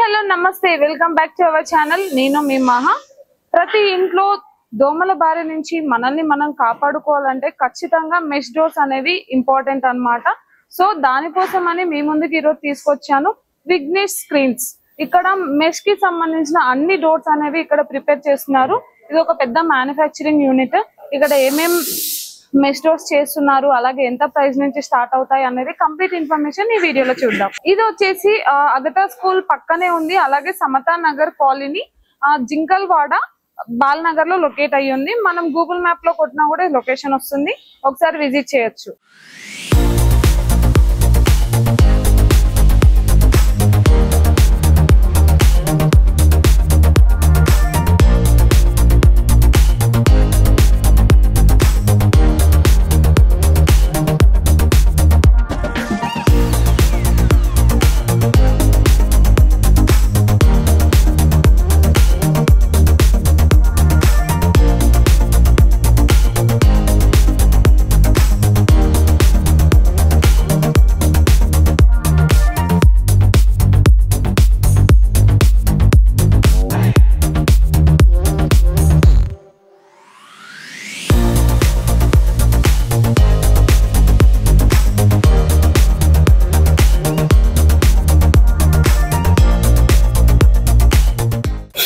Hello నమస్తే welcome back to our channel. నేను మీ మహా. ప్రతి ఇంట్లో దోమల బారి నుంచి మనల్ని మనం కాపాడుకోవాలంటే ఖచ్చితంగా మెష్ డోర్స్ అనేవి ఇంపార్టెంట్ అన్నమాట. సో దానికోసమని మీ ముందుకు ఈరోజు తీసుకొచ్చాను విఘ్నేష్ స్క్రీన్స్. ఇక్కడ మెష్ కి సంబంధించిన అన్ని డోర్స్ అనేవి ఇక్కడ ప్రిపేర్ చేస్తున్నారు. ఇది ఒక పెద్ద మ్యానుఫ్యాక్చరింగ్ యూనిట్. ఇక్కడ ఏమేం మెష్ డోర్స్ చేస్తున్నారు, అలాగే ఎంత ప్రైస్ నుంచి స్టార్ట్ అవుతాయి అనేది కంప్లీట్ ఇన్ఫర్మేషన్ ఈ వీడియోలో చూద్దాం. ఇది వచ్చేసి అగతా స్కూల్ పక్కనే ఉంది. అలాగే సమతా నగర్ కాలనీ జింకల్వాడ బాలనగర్ లో లొకేట్ అయ్యి ఉంది. మనం గూగుల్ మ్యాప్ లో కొట్టినా కూడా లొకేషన్ వస్తుంది, ఒకసారి విజిట్ చేయొచ్చు.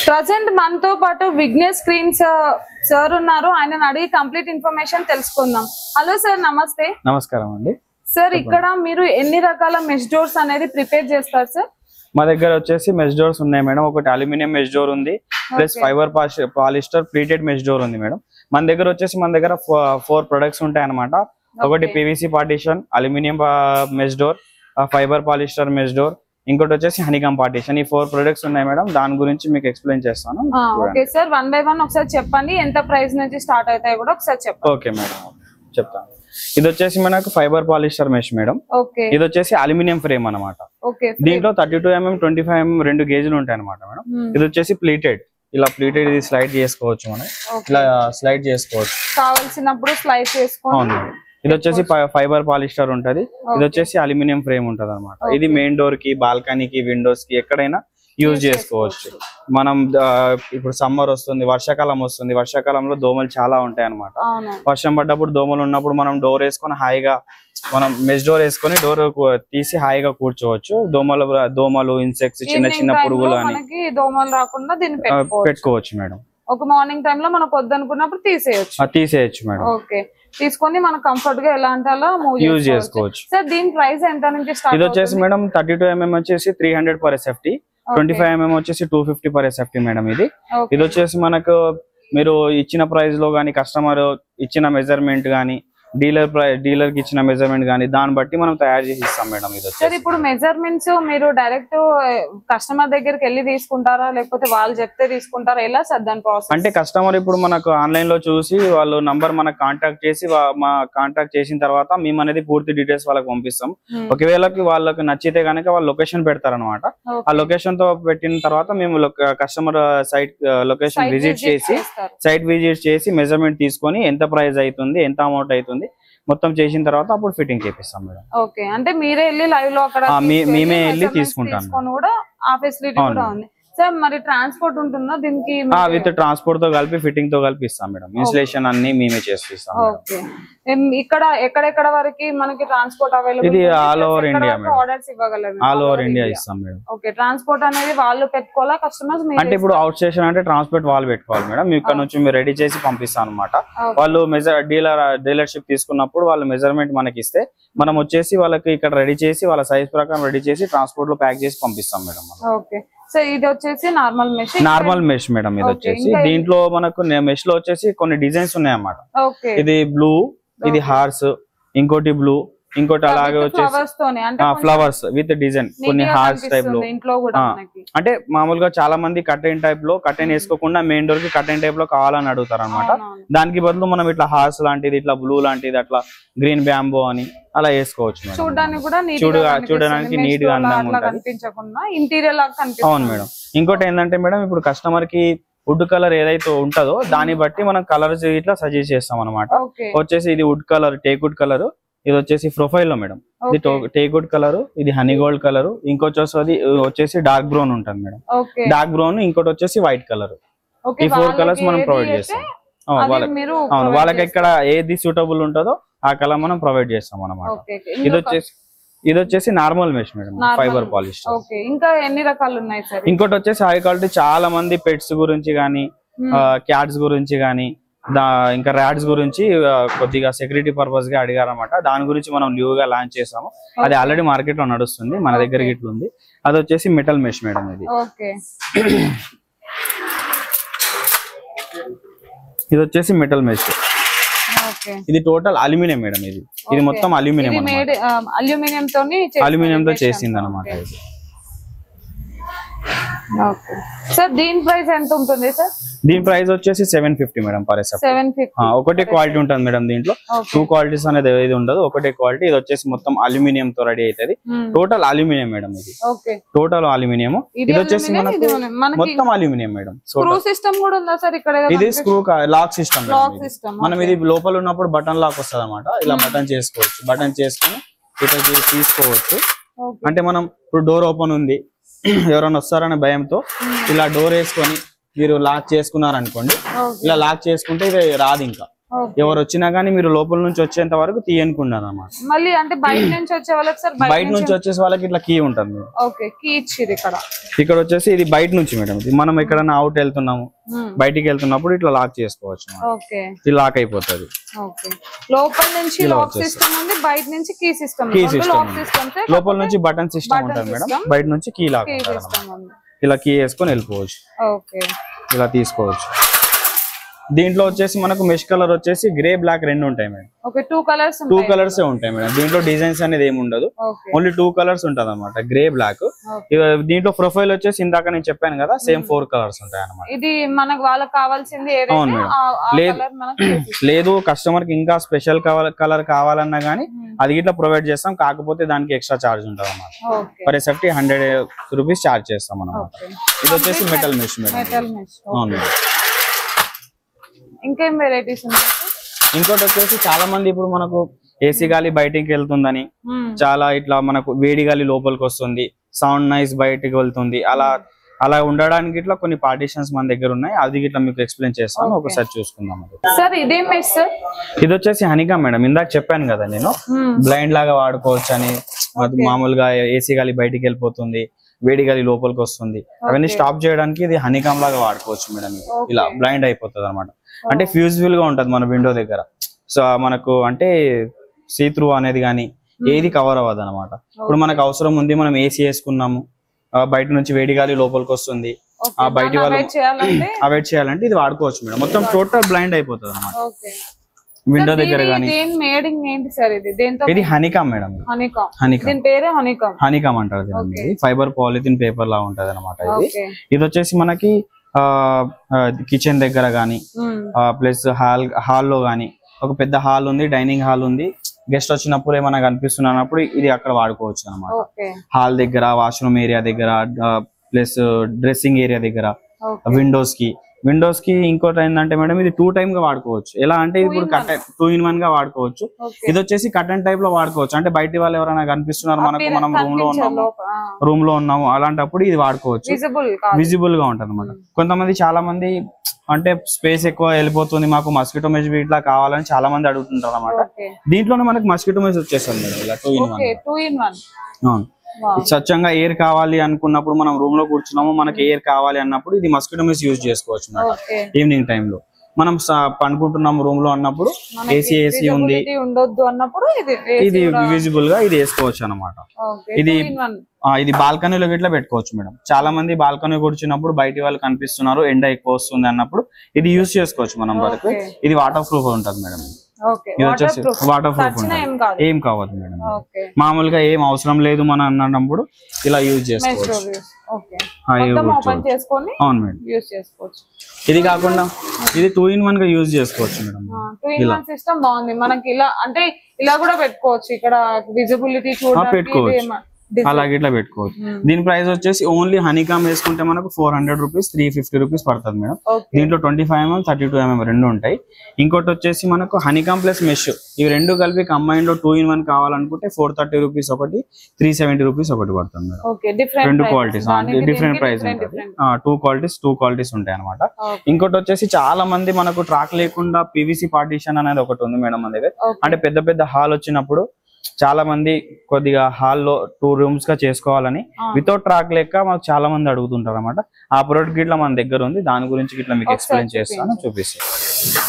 ప్రజెంట్ మనతో పాటు విఘ్నేష్ స్క్రీన్స్ సార్ ఉన్నారు. ఆయన అడిగి కంప్లీట్ ఇన్ఫర్మేషన్ తెలుసుకుందాం. హలో సార్, నమస్తే. నమస్కారం అండి సార్, ఇక్కడ మీరు ఎన్ని రకాల మెష్ డోర్స్ అనేది ప్రిపేర్ చేస్తారు సార్? మా దగ్గర వచ్చేసి మెష్ డోర్స్ ఉన్నాయి మేడం. ఒకటి అల్యూమినియం మెష్ డోర్ ఉంది, plus fibre polyester pleated mesh door ఉంది మేడం. మన దగ్గర 4 ప్రొడక్ట్స్ ఉంటాయి అనమాట. ఒకటి PVC partition, aluminium mesh door, fibre polyester mesh door, ఇంకోటి వచ్చేసి హనీకమ్ పార్టీషన్. ఈ 4 ప్రొడక్ట్స్ ఉన్నాయి మేడం. దాని గురించి మీకు ఎక్స్ప్లెయిన్ చేస్తాను. ఓకే సార్, 1 by 1 ఒకసారి చెప్పండి. ఎంత ప్రైస్ నుంచి స్టార్ట్ అవుతాయి కూడా ఒకసారి చెప్పండి. ఓకే మేడం, చెప్తాను. ఇది వచ్చేసి మనకు ఫైబర్ పాలిస్టర్ మెష్ మేడం. ఇది వచ్చేసి అల్యూమినియం ఫ్రేమ్ అనమాట. దీంట్లో 32 mm 25 mm 2 గేజ్లు ఉంటాయి అనమాట మేడం. ఇది వచ్చేసి ప్లీటెడ్. ఇలా ప్లీటెడ్ ఇది స్లైడ్ చేసుకోవచ్చు, మనం ఇలా స్లైడ్ చేసుకోవచ్చు, కావాల్సినప్పుడు స్లైడ్ చేసుకోవచ్చు. ఇది వచ్చేసి ఫైబర్ పాలిస్టర్ ఉంటది. ఇది వచ్చేసి అల్యూమినియం ఫ్రేమ్ ఉంటది అనమాట. ఇది మెయిన్ డోర్ కి, బాల్కనీకి, విండోస్ కి ఎక్కడైనా యూజ్ చేసుకోవచ్చు. మనం ఇప్పుడు సమ్మర్ వస్తుంది, వర్షాకాలం వస్తుంది. వర్షాకాలంలో దోమలు చాలా ఉంటాయి అనమాట. వర్షం పడ్డప్పుడు దోమలు ఉన్నప్పుడు మనం డోర్ వేసుకొని హాయిగా, మనం మెష్ డోర్ వేసుకొని డోర్ తీసి హాయిగా కూర్చోవచ్చు. దోమలు ఇన్సెక్ట్స్, చిన్న చిన్న పురుగులు అని దోమలు రాకుండా దీన్ని పెట్టుకోవచ్చు మేడం. ఒక మార్నింగ్ టైమ్ లో మనకు వద్దనుకున్నప్పుడు తీసేయచ్చు మేడం. ఓకే, తీసుకొని మనం కంఫర్ట్ గా ఎలా అంటే అలా యూజ్ చేసుకోవచ్చు. సార్, దీని ప్రైస్ ఎంత నుంచి స్టార్ట్? ఇది వచ్చేసి మేడం 32 mm వచ్చేసి 300 per SFT, 25 mm వచ్చేసి 250 per SFT మేడం. ఇది వచ్చేసి మనకు మీరు ఇచ్చిన ప్రైస్ లో గానీ, కస్టమర్ ఇచ్చిన మెజర్మెంట్ గానీ, డీలర్ కి ఇచ్చిన మెజర్మెంట్ గానీ, దాన్ని బట్టి మనం తయారు చేసి ఇస్తాం మేడం. ఇది సార్, ఇప్పుడు మెజర్మెంట్స్ మీరు డైరెక్ట్ కస్టమర్ దగ్గరికి వెళ్ళి తీసుకుంటారా, లేకపోతే వాళ్ళు చెప్తే తీసుకుంటారా? ఎలా సార్ దాని ప్రాసెస్? అంటే కస్టమర్ ఇప్పుడు మనకు ఆన్లైన్ లో చూసి వాళ్ళు నంబర్ మనకు కాంటాక్ట్ చేసి, కాంటాక్ట్ చేసిన తర్వాత మేము అనేది పూర్తి డీటెయిల్స్ వాళ్ళకి పంపిస్తాం. ఒకవేళ వాళ్ళకి నచ్చితే కనుక వాళ్ళు లొకేషన్ పెడతారనమాట. ఆ లొకేషన్ తో పెట్టిన తర్వాత మేము కస్టమర్ లొకేషన్ విజిట్ చేసి మెజర్మెంట్ తీసుకొని ఎంత ప్రైస్ అవుతుంది, ఎంత అమౌంట్ అవుతుంది మొత్తం చేసిన తర్వాత అప్పుడు ఫిట్టింగ్ చేపిస్తాం మేడం. ఓకే, అంటే మీరే వెళ్ళి లైవ్ లో అక్కడ మేమే వెళ్ళి తీసుకుంటాం కూడా. ఆ ఫెసిలిటీ కూడా ఉంది సార్. మరి ట్రాన్స్పోర్ట్ ఉంటుందా దీనికి? విత్ ట్రాన్స్పోర్ట్ తో కలిపి, ఫిట్టింగ్ తో కలిపి ఇస్తాం మేడం. ఇన్స్టలేషన్ అన్ని మేమే చేస్తాం. ఓకే, ఇక్కడ ఎక్కడెక్కడ వరకు మనకి ట్రాన్స్పోర్ట్ అవైలబుల్? ఇది all over India madam. Orders ఇవ్వగలరు? ఆల్ ఓవర్ ఇండియా ఇస్తాం మేడం. ఓకే, ట్రాన్స్పోర్ట్ అనేది వాళ్ళు పెట్టుకోవాలా కస్టమర్స్? అంటే ఇప్పుడు అవుట్ స్టేషన్ అంటే ట్రాన్స్పోర్ట్ వాళ్ళు పెట్టుకోవాలి మేడం. ఇక్కడ నుంచి మీరు రెడీ చేసి పంపిస్తాం అనమాట. వాళ్ళు డీలర్షిప్ తీసుకున్నప్పుడు వాళ్ళు మెజర్మెంట్ మనకి ఇస్తే మనం వచ్చేసి వాళ్ళకి ఇక్కడ రెడీ చేసి, వాళ్ళ సైజ్ ప్రకారం రెడీ చేసి ట్రాన్స్పోర్ట్ లో ప్యాక్ చేసి పంపిస్తాం మేడం. ఓకే, సో ఇది వచ్చేసి నార్మల్ మెష్ మేడం. ఇది వచ్చేసి దీంట్లో మనకు మెష్ లో వచ్చేసి కొన్ని డిజైన్స్ ఉన్నాయి అన్నమాట. ఇది బ్లూ, ఇది హార్స్, ఇంకోటి బ్లూ, ఇంకోటి అలాగే వచ్చేసి ఫ్లవర్స్ విత్ డిజైన్, కొన్ని హార్స్ టైప్ లో. అంటే మామూలుగా చాలా మంది కర్టెన్ టైప్ లో, కర్టెన్ వేసుకోకుండా మెయిన్ డోర్ కి కర్టెన్ టైప్ లో కావాలని అడుగుతారు అనమాట. దానికి బదులు మనం ఇట్లా హార్స్ లాంటిది, ఇట్లా బ్లూ లాంటిది, అట్లా గ్రీన్ బ్యాంబో అని అలా వేసుకోవచ్చు. చూడడానికి నీట్ గా అందంగా ఉంటుంది. అవును మేడం. ఇంకోటి ఏంటంటే మేడం, ఇప్పుడు కస్టమర్ కి వుడ్ కలర్ ఏదైతే ఉంటుందో దాన్ని బట్టి మనం కలర్స్ ఇట్లా సజెస్ట్ చేస్తాం అనమాట. వచ్చేసి ఇది would colour, teak wood colour, ఇది వచ్చేసి ప్రొఫైల్ లో మేడం. ఇది టేక్వుడ్ కలర్, ఇది హనీ గోల్డ్ కలర్, ఇంకొచ్చి వచ్చేసి డార్క్ బ్రౌన్ ఉంటుంది మేడం. డార్క్ బ్రౌన్, ఇంకోటి వచ్చేసి వైట్ కలర్. ఈ 4 కలర్స్ మనం ప్రొవైడ్ చేస్తాం. వాళ్ళకి ఎక్కడ ఏది సూటబుల్ ఉంటుందో ఆ కలర్ మనం ప్రొవైడ్ చేస్తాం అన్నమాట. ఇది వచ్చేసి normal mesh madam, fibre polish. ఇంకా ఎన్ని రకాలు ఉన్నాయి సార్? ఇంకోటి వచ్చేసి హై క్వాలిటీ, చాలా మంది పెట్స్ గురించి గానీ, క్యాట్స్ గురించి గానీ, ఇంకా ర్యాట్స్ గురించి కొద్దిగా సెక్యూరిటీ పర్పస్ గా అడిగారు అనమాట. దాని గురించి మనం న్యూ గా లాంచ్ చేసాము. అది ఆల్రెడీ మార్కెట్ లో నడుస్తుంది, మన దగ్గర ఇట్లా ఉంది. అది వచ్చేసి మెటల్ మెష్ మేడం. ఇది వచ్చేసి మెటల్ మెష్. ఇది టోటల్ అల్యూమినియం మేడం. ఇది మొత్తం అల్యూమినియం తో చేసింది అనమాట. సార్ దీని ప్రైస్ ఎంత ఉంటుంది సార్? దీని ప్రైస్ వచ్చేసి 750 మేడం పర్ ఎసెప్ట్. ఒకటే క్వాలిటీ ఉంటుంది మేడం. దీంట్లో 2 క్వాలిటీస్ అనేది ఏది ఉండదు, ఒకటే క్వాలిటీ. ఇది వచ్చేసి మొత్తం అల్యూమినియం తో రెడీ అవుతుంది. Total aluminium madam. ఇది టోటల్ అల్యూమినియం. ఇది వచ్చేసి మొత్తం అల్యూమినియం మేడం. ఇది స్క్రూ లాక్ సిస్టమ్. మనం ఇది లోపల ఉన్నప్పుడు బటన్ లాక్ వస్తుంది అనమాట. ఇలా బటన్ చేసుకోవచ్చు. బటన్ చేసుకుని ఇట్లా తీసుకోవచ్చు. అంటే మనం ఇప్పుడు డోర్ ఓపెన్ ఉంది, ఎవరైనా వస్తారనే భయంతో ఇలా డోర్ వేసుకొని మీరు లాక్ చేసుకున్నారనుకోండి, ఇలా లాక్ చేసుకుంటే ఇది రాదు. ఇంకా ఎవరు వచ్చినా గానీ మీరు లోపల నుంచి వచ్చేంత వరకు తీయనుకున్నారు అన్నమాట. మళ్ళీ అంటే బయట నుంచి వచ్చే వాళ్ళకి సార్, బయట నుంచి వచ్చేసి వాళ్ళకి ఇట్లా కీ ఉంటుంది. ఇక్కడ వచ్చేసి ఇది బయట నుంచి మేడం. మనం ఎక్కడైనా అవుట్ వెళ్తున్నాము, బయటికి వెళ్తున్నప్పుడు ఇట్లా లాక్ చేసుకోవచ్చు. ఇది లాక్ అయిపోతుంది. లోపల నుంచి లాక్ సిస్టమ్ ఉంది, బయట నుంచి కీ సిస్టమ్. లోపల నుంచి బటన్ సిస్టమ్ ఉంటుంది మేడం, బయట నుంచి కీ లాక్ ఉంటుంది. ఇలా కీ వేసుకొని వెళ్ళిపోవచ్చు. ఇలా తీసుకోవచ్చు. దీంట్లో వచ్చేసి మనకు మెష్ కలర్ వచ్చేసి గ్రే బ్లాక్ రెండు ఉంటాయి మేడం. 2 కలర్స్ ఉంటాయి మేడం. దీంట్లో డిజైన్స్ అనేది ఏమి ఉండదు, ఓన్లీ 2 కలర్స్ ఉంటది అనమాట, గ్రే బ్లాక్. దీంట్లో ప్రొఫైల్ వచ్చేసి ఇందాక నేను చెప్పాను కదా, సేమ్ 4 కలర్స్ ఉంటాయి అనమాట. ఇది మనకు వాళ్ళకి కావాల్సింది అవును మేడం. లేదు కస్టమర్ కి ఇంకా స్పెషల్ కలర్ కావాలన్నా గానీ అది ఇట్లా ప్రొవైడ్ చేస్తాం. కాకపోతే దానికి ఎక్స్ట్రా చార్జ్ ఉంటుంది అన్నమాట. పర్ సేఫ్టీ 100 రూపీస్ చార్జ్ చేస్తాం అన్నమాట. ఇది వచ్చేసి మెటల్ మెష్ మేడం. అవును మేడం. ఇంకేం వెరైటీస్ ఉన్నాయి? ఇంకోటి వచ్చేసి చాలా మంది ఇప్పుడు మనకు ఏసీ గాలి బయటికి వెళ్తుందని, చాలా ఇట్లా మనకు వేడి గాలి లోపలికి వస్తుంది, సౌండ్ నాయిస్ బయటికి వెళ్తుంది, అలా ఉండడానికి ఇట్లా కొన్ని పార్టీషన్స్ మన దగ్గర ఉన్నాయి. అది ఇట్లా మీకు ఎక్స్ప్లెయిన్ చేస్తాను, ఒకసారి చూసుకుందాం. సార్ ఇదేం మెష్ సార్? ఇది వచ్చేసి హనీకామ్ మేడం. ఇందాక చెప్పాను కదా నేను, బ్లైండ్ లాగా వాడుకోవచ్చు అని. మామూలుగా ఏసీ గాలి బయటికి వెళ్ళిపోతుంది, వేడి గాలి లోపలికి వస్తుంది, అవన్నీ స్టాప్ చేయడానికి ఇది హనీకామ్ లాగా వాడుకోవచ్చు మేడం. ఇలా బ్లైండ్ అయిపోతుంది అనమాట. అంటే ఫ్యూజిబుల్ గా ఉంటది మన విండో దగ్గర. సో మనకు అంటే సీ త్రూ అనేది గానీ ఏది కవర్ అవ్వదు అనమాట. ఇప్పుడు మనకు అవసరం ఉంది, మనం ఏసీ వేసుకున్నాము, బయట నుంచి వేడి గాలి లోపలికి వస్తుంది, ఆ బయట వాళ్ళు అవాయిడ్ చేయాలంటే ఇది వాడుకోవచ్చు మేడం. మొత్తం టోటల్ బ్లైండ్ అయిపోతుంది అనమాట విండో దగ్గర గానీ. ఇది హనీకామ్ మేడం. హనీకామ్ అంటారు దీన్ని. ఫైబర్ పాలిథిన్ పేపర్ లా ఉంటది అనమాట. ఇది వచ్చేసి మనకి కిచెన్ దగ్గర గానీ, ప్లస్ హాల్లో గానీ, ఒక పెద్ద హాల్ ఉంది, డైనింగ్ హాల్ ఉంది, గెస్ట్ వచ్చినప్పుడు ఏమైనా కనిపిస్తున్నప్పుడు ఇది అక్కడ వాడుకోవచ్చు అనమాట. హాల్ దగ్గర, వాష్రూమ్ ఏరియా దగ్గర, ప్లస్ డ్రెస్సింగ్ ఏరియా దగ్గర, విండోస్ కి ఇంకోటి ఏంటంటే మేడం ఇది 2 టైమ్ గా వాడుకోవచ్చు. ఎలా అంటే ఇది ఇప్పుడు 2 in 1 గా వాడుకోవచ్చు. ఇది వచ్చేసి కటన్ టైప్ లో వాడుకోవచ్చు. అంటే బయట వాళ్ళు ఎవరైనా కనిపిస్తున్నారు మనకు, మనం రూమ్ లో ఉన్నాము అలాంటప్పుడు ఇది వాడుకోవచ్చు. విజిబుల్ గా ఉంటుంది అనమాట. కొంతమంది చాలా మంది అంటే స్పేస్ ఎక్కువ వెళ్ళిపోతుంది, మాకు మస్కిటో మెష్ ఇట్లా కావాలని చాలా మంది అడుగుతుంటారు అనమాట. దీంట్లోనే మనకి మస్కిటో మెష్ వచ్చేస్తుంది మేడం, ఇలా 2 in 1. అవును. స్వచ్ఛంగా ఎయిర్ కావాలి అనుకున్నప్పుడు, మనం రూమ్ లో కూర్చున్నాము, మనకి ఎయిర్ కావాలి అన్నప్పుడు ఇది మస్కిటో మెష్ యూజ్ చేసుకోవచ్చు. ఈవినింగ్ టైమ్ లో మనం పనుకుంటున్నాము రూమ్ లో అన్నప్పుడు, ఏసీ ఉంది ఇది విజిబుల్ గా ఇది వేసుకోవచ్చు అనమాట. ఇది బాల్కనీలో ఇట్లా పెట్టుకోవచ్చు మేడం. చాలా మంది బాల్కనీ కూర్చున్నప్పుడు బయట వాళ్ళు కనిపిస్తున్నారు, ఎండ ఎక్కువ వస్తుంది అన్నప్పుడు ఇది యూజ్ చేసుకోవచ్చు మనం వరకు. ఇది వాటర్ ప్రూఫ్ ఉంటుంది మేడం. ఇది వచ్చేసి వాటర్ ప్రూఫ్ ఏం కావద్దు మేడం. మామూలుగా ఏం అవసరం లేదు మనం అన్నప్పుడు ఇలా యూజ్ చేసుకోవచ్చు. అవును మేడం. ఇది కాకుండా ఇది 2 in 1 గా యూజ్ చేసుకోవచ్చు మేడం. 2 in 1 సిస్టమ్ బాగుంది. మనకి ఇలా అంటే ఇలా కూడా పెట్టుకోవచ్చు. ఇక్కడ విజిబిలిటీ చూడడానికి అలాగే ఇట్లా పెట్టుకోవచ్చు. దీని ప్రైస్ వచ్చేసి ఓన్లీ హనీకామ్ వేసుకుంటే మనకు 400 రూపీస్ 350 రూపీస్ పడుతుంది మేడం. దీంట్లో 25 mm 32 mm రెండు ఉంటాయి. ఇంకోటి వచ్చేసి మనకు హనీకామ్ ప్లస్ మెష్ ఇవి రెండు కలిపి కంబైన్డ్ 2-in-1 కావాలనుకుంటే 430 రూపీస్ ఒకటి, 370 రూపీస్ ఒకటి పడుతుంది మేడం. రెండు క్వాలిటీస్ డిఫరెంట్ ప్రైస్ ఉంటుంది. 2 క్వాలిటీస్ ఉంటాయి అనమాట. ఇంకోటి వచ్చేసి చాలా మంది మనకు ట్రాక్ లేకుండా పీవీసీ పార్టీషన్ అనేది ఒకటి ఉంది మేడం మన దగ్గర. అంటే పెద్ద పెద్ద హాల్ వచ్చినప్పుడు చాలా మంది కొద్దిగా హాల్లో 2 rooms గా చేసుకోవాలని వితౌట్ ట్రాక్ లెక్క మాకు చాలా మంది అడుగుతుంటారు అనమాట. ఆ ప్రోడక్ట్ గిట్లా మన దగ్గర ఉంది. దాని గురించి గిట్లా మీకు ఎక్స్ప్లెయిన్ చేస్తాను, చూపిస్తాను.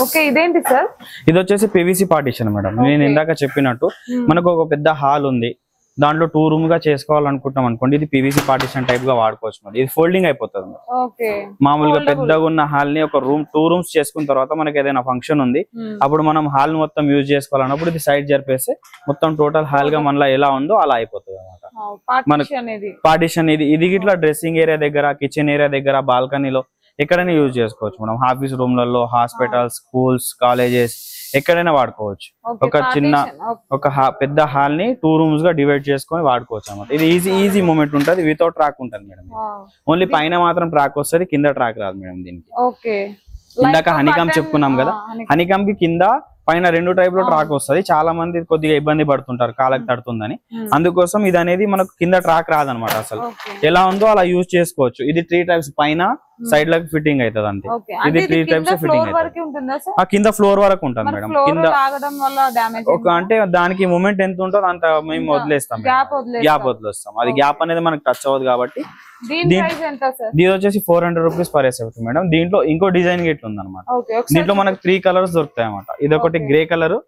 ఓకే, ఇదేంటి సార్? ఇది వచ్చేసి పీవీసీ పార్టీషన్ మేడం. నేను ఇందాక చెప్పినట్టు మనకు ఒక పెద్ద హాల్ ఉంది, దాంట్లో 2 rooms గా చేసుకోవాలనుకుంటాం అనుకోండి, ఇది పీవీసీ పార్టీషన్ టైప్ గా వాడుకోవచ్చు మేడం. ఇది ఫోల్డింగ్ అయిపోతుంది. మామూలుగా పెద్దగా ఉన్న హాల్ ని ఒక 2 rooms చేసుకున్న తర్వాత మనకి ఏదైనా ఫంక్షన్ ఉంది, అప్పుడు మనం హాల్ ని మొత్తం యూజ్ చేసుకోవాలన్నప్పుడు ఇది సైడ్ జరిపేస్తే మొత్తం టోటల్ హాల్ గా మనలో ఎలా ఉందో అలా అయిపోతుంది అనమాట. పార్టీషన్ ఇది ఇట్లా డ్రెస్సింగ్ ఏరియా దగ్గర, కిచెన్ ఏరియా దగ్గర, బాల్కనీలో ఎక్కడైనా యూజ్ చేసుకోవచ్చు మనం. ఆఫీస్ రూమ్లలో, హాస్పిటల్స్, స్కూల్స్, కాలేజెస్ ఎక్కడైనా వాడుకోవచ్చు. ఒక పెద్ద హాల్ ని 2 rooms గా డివైడ్ చేసుకొని వాడుకోవచ్చు అన్నమాట. ఇది ఈజీ మూమెంట్ ఉంటుంది, వితౌట్ ట్రాక్ ఉంటుంది మేడం. ఓన్లీ పైన మాత్రం ట్రాక్ వస్తుంది, కింద ట్రాక్ రాదు మేడం దీనికి. ఇందాక హనీకామ్ చెప్పుకున్నాం కదా, హనీకామ్ కి కింద పైన 2 టైప్ లో ట్రాక్ వస్తుంది. చాలా మంది కొద్దిగా ఇబ్బంది పడుతుంటారు కాళ్ళకి తడుతుందని, అందుకోసం ఇది అనేది మనకు కింద ట్రాక్ రాదనమాట. అసలు ఎలా ఉందో అలా యూజ్ చేసుకోవచ్చు. ఇది 3 types పైన సైడ్ లకు ఫిట్టింగ్ అవుతుంది అంతే. ఇది 3 types ఫిట్టింగ్ అవుతుంది. కింద ఫ్లోర్ వరకు ఉంటుంది మేడం. కింద అంటే దానికి మూమెంట్ ఎంత ఉంటుందో అంత మేము వదిలేస్తాం, గ్యాప్ వదిలేస్తాం. అది గ్యాప్ అనేది మనకు టచ్ అవ్వదు కాబట్టి. దీని వచ్చేసి 400 రూపీస్ పర్ ఎసెప్ట్ మేడం. దీంట్లో ఇంకో డిజైన్ గిట్ ఉంది అనమాట. దీంట్లో మనకు 3 కలర్స్ దొరుకుతాయి అన్నమాట. ఇది ఒకటి గ్రే కలర్,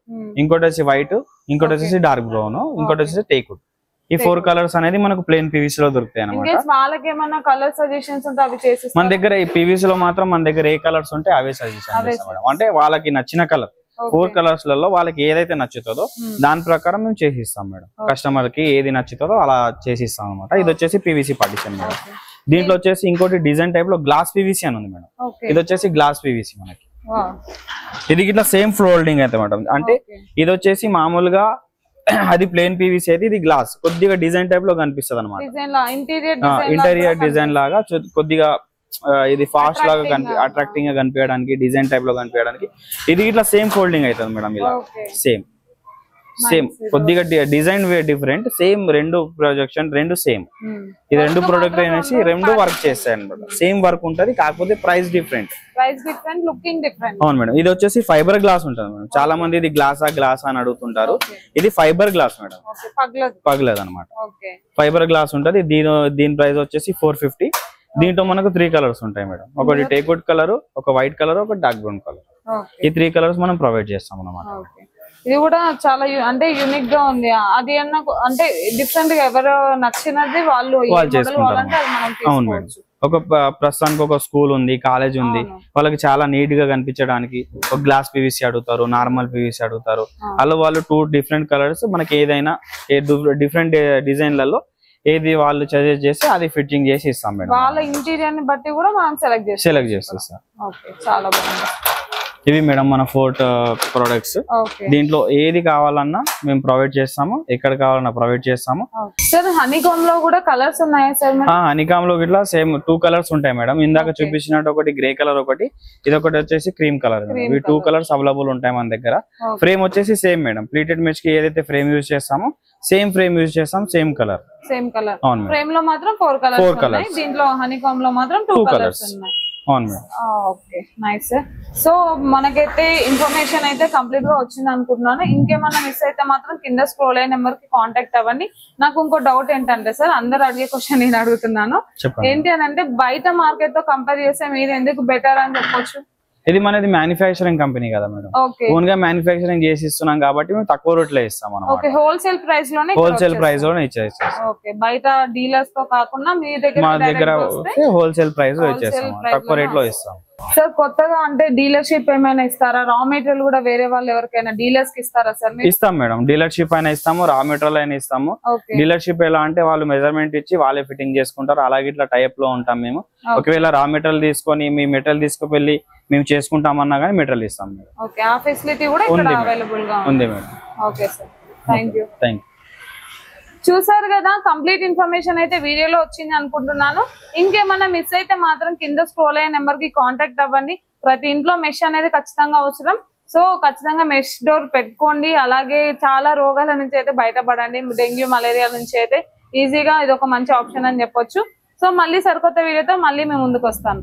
ఇంకోటి వచ్చి వైట్, ఇంకోటి వచ్చేసి డార్క్ బ్రౌన్, ఇంకోటి వచ్చేసి టేక్వుడ్. ఈ 4 కలర్స్ అనేది మనకు ప్లెయిన్ పీవీసీ లో దొరుకుతాయి అనమాట. మన దగ్గర ఈ పీవీసీ లో మాత్రం మన దగ్గర ఏ కలర్స్ ఉంటే అవే సజెషన్ చేస్తాం. అంటే వాళ్ళకి నచ్చిన కలర్ 4 కలర్స్ లలో వాళ్ళకి ఏదైతే నచ్చుతుందో దాని ప్రకారం మేము చేసిస్తాం మేడం. కస్టమర్ కి ఏది నచ్చుతుందో అలా చేసిస్తాం అనమాట. ఇది వచ్చేసి పీవీసీ పార్టీషన్ మేడం. దీంట్లో వచ్చేసి ఇంకోటి డిజైన్ టైప్ లో గ్లాస్ పీవీసీ అని ఉంది మేడం. ఇది వచ్చేసి గ్లాస్ పీవీసీ మనకి. ఇది ఇట్లా సేమ్ ఫోల్డింగ్ అయితే మేడం. అంటే ఇది వచ్చేసి మామూలుగా అది ప్లెయిన్ పీవీసీ అయితే, ఇది గ్లాస్ కొద్దిగా డిజైన్ టైప్ లో కనిపిస్తుంది అనమాట. ఇంటీరియర్ డిజైన్ లాగా కొద్దిగా ఇది ఫాస్ట్ లాగా అట్రాక్టింగ్ గా కనిపించడానికి, డిజైన్ టైప్ లో కనిపించడానికి ఇది ఇట్లా సేమ్ ఫోల్డింగ్ అవుతుంది మేడం. ఇలా సేమ్ కొద్దిగా design different, same 2 projection 2 same. ఈ 2 ప్రొడక్ట్ అనేసి 2 వర్క్ చేస్తాయి అనమాట. సేమ్ వర్క్ ఉంటది, కాకపోతే ప్రైస్ డిఫరెంట్, లుకింగ్ డిఫరెంట్. అవును మేడం. ఇది వచ్చేసి ఫైబర్ గ్లాస్ ఉంటుంది మేడం. చాలా మంది ఇది గ్లాస్ అని అడుగుతుంటారు. ఇది ఫైబర్ గ్లాస్ మేడం, పగలదు అనమాట. ఫైబర్ గ్లాస్ ఉంటది. దీని ప్రైస్ వచ్చేసి 450. దీంట్లో మనకు 3 కలర్స్ ఉంటాయి మేడం. ఒకటి టేక్వుడ్ కలర్, ఒక వైట్ కలర్, ఒక డార్క్ బ్రౌన్ కలర్. ఈ 3 కలర్స్ మనం ప్రొవైడ్ చేస్తాం అన్నమాట. ఇది కూడా చాలా అంటే యూనిక్ గా ఉంది. అది అంటే డిఫరెంట్ గా ఎవరు నచ్చినది వాళ్ళు చేసుకుంటారు. అవును మేడం. ఒక ప్రస్తుతానికి ఒక స్కూల్ ఉంది, కాలేజ్ ఉంది, వాళ్ళకి చాలా నీట్ గా కనిపించడానికి ఒక గ్లాస్ పీవీసీ అడుగుతారు, నార్మల్ పీవీసీ అడుగుతారు. అలా వాళ్ళు 2 డిఫరెంట్ కలర్స్ మనకి ఏదైనా డిఫరెంట్ డిజైన్లలో ఏది వాళ్ళు సజెస్ట్ చేస్తే అది ఫిట్టింగ్ చేసి ఇస్తాం మేడం. వాళ్ళ ఇంటీరియర్ ని బట్టి కూడా మనం సెలెక్ట్ చేస్తాం. చాలా బాగుంది. ఇవి మేడం మన 4 ప్రొడక్ట్స్. దీంట్లో ఏది కావాలన్నా మేము ప్రొవైడ్ చేస్తాము, ఎక్కడ కావాలన్నా ప్రొవైడ్ చేస్తాము. సార్ హనీకామ్ లో కూడా కలర్స్ ఉన్నాయా సార్? హనీకామ్ లో ఇట్లా సేమ్ 2 కలర్స్ ఉంటాయి మేడం. ఇందాక చూపించినట్టు ఒకటి గ్రే కలర్, ఒకటి ఇది ఒకటి వచ్చేసి క్రీమ్ కలర్. ఇవి 2 కలర్స్ అవైలబుల్ ఉంటాయి మన దగ్గర. ఫ్రేమ్ వచ్చేసి సేమ్ మేడం. ప్లీటెడ్ మెష్ కి ఏదైతే ఫ్రేమ్ యూజ్ చేస్తామో సేమ్ ఫ్రేమ్ యూజ్ చేస్తాం, సేమ్ కలర్. ఫ్రేమ్ లో మాత్రం 4 కలర్స్. దీంట్లో హనీకామ్ లో మాత్రం 2 కలర్స్ ఉన్నాయి. Okay, nice sir. సో మనకైతే ఇన్ఫర్మేషన్ అయితే కంప్లీట్ గా వచ్చింది అనుకుంటున్నాను. ఇంకేమన్నా మిస్ అయితే మాత్రం కింద స్క్రోల్ అయ్యే నెంబర్ కి కాంటాక్ట్ అవ్వండి. నాకు ఇంకో డౌట్ ఏంటంటే సార్, అందరు అడిగే క్వశ్చన్ నేను అడుగుతున్నాను. ఏంటి అని అంటే, బయట మార్కెట్ తో కంపేర్ చేస్తే మీరు ఎందుకు బెటర్ అని చెప్పొచ్చు? ఇది మనది మ్యానుఫ్యాక్చరింగ్ కంపెనీ కదా మేడం. ఓన్ గా మ్యానుఫ్యాక్చరింగ్ చేసి ఇస్తున్నాం కాబట్టి మేము తక్కువ రేట్లో ఇస్తాం అన్నమాట. హోల్సేల్ ప్రైస్ లోనే ఇచ్చేస్తాం. బయట డీలర్స్ తో కాకుండా మీ దగ్గర మా దగ్గర హోల్సేల్ ప్రైస్ లో ఇచ్చేస్తాం, తక్కువ రేట్ లో ఇస్తాం. సార్ కొత్తగా అంటే డీలర్షిప్ ఏమైనా ఇస్తారా? రా మెటీరియల్ కూడా వేరే వాళ్ళు ఎవరికైనా డీలర్స్ కి ఇస్తారా సార్? ఇస్తాం మేడం. డీలర్షిప్ అయినా ఇస్తాము, రా మెటీరియల్ అయినా ఇస్తాము. డీలర్షిప్ ఎలా అంటే వాళ్ళు మెజర్మెంట్ ఇచ్చి వాళ్ళే ఫిట్టింగ్ చేసుకుంటారు. అలాగే ఇట్లా టైప్ లో ఉంటాం మేము. ఒకవేళ రా మెటీరియల్ తీసుకొని మీ మెటీరియల్ తీసుకువెళ్ళి మేము చేసుకుంటామన్నా కానీ మెటీరియల్ ఇస్తాం మేడం. ఓకే, ఆ ఫెసిలిటీ కూడా ఇక్కడ అవైలబుల్ గా ఉంది మేడం. Okay sir, thank you. చూసారు కదా, కంప్లీట్ ఇన్ఫర్మేషన్ అయితే వీడియోలో వచ్చింది అనుకుంటున్నాను. ఇంకేమన్నా మిస్ అయితే మాత్రం కింద స్క్రోల్ అయ్యే నెంబర్ కి కాంటాక్ట్ అవ్వండి. ప్రతి ఇంట్లో మెష్ అనేది ఖచ్చితంగా అవసరం. సో ఖచ్చితంగా మెష్ డోర్ పెట్టుకోండి. అలాగే చాలా రోగాల నుంచి అయితే బయటపడండి. డెంగ్యూ, మలేరియా నుంచి అయితే ఈజీగా ఇది ఒక మంచి ఆప్షన్ అని చెప్పొచ్చు. సో మళ్ళీ సరికొత్త వీడియోతో మళ్ళీ మేము ముందుకు వస్తాను.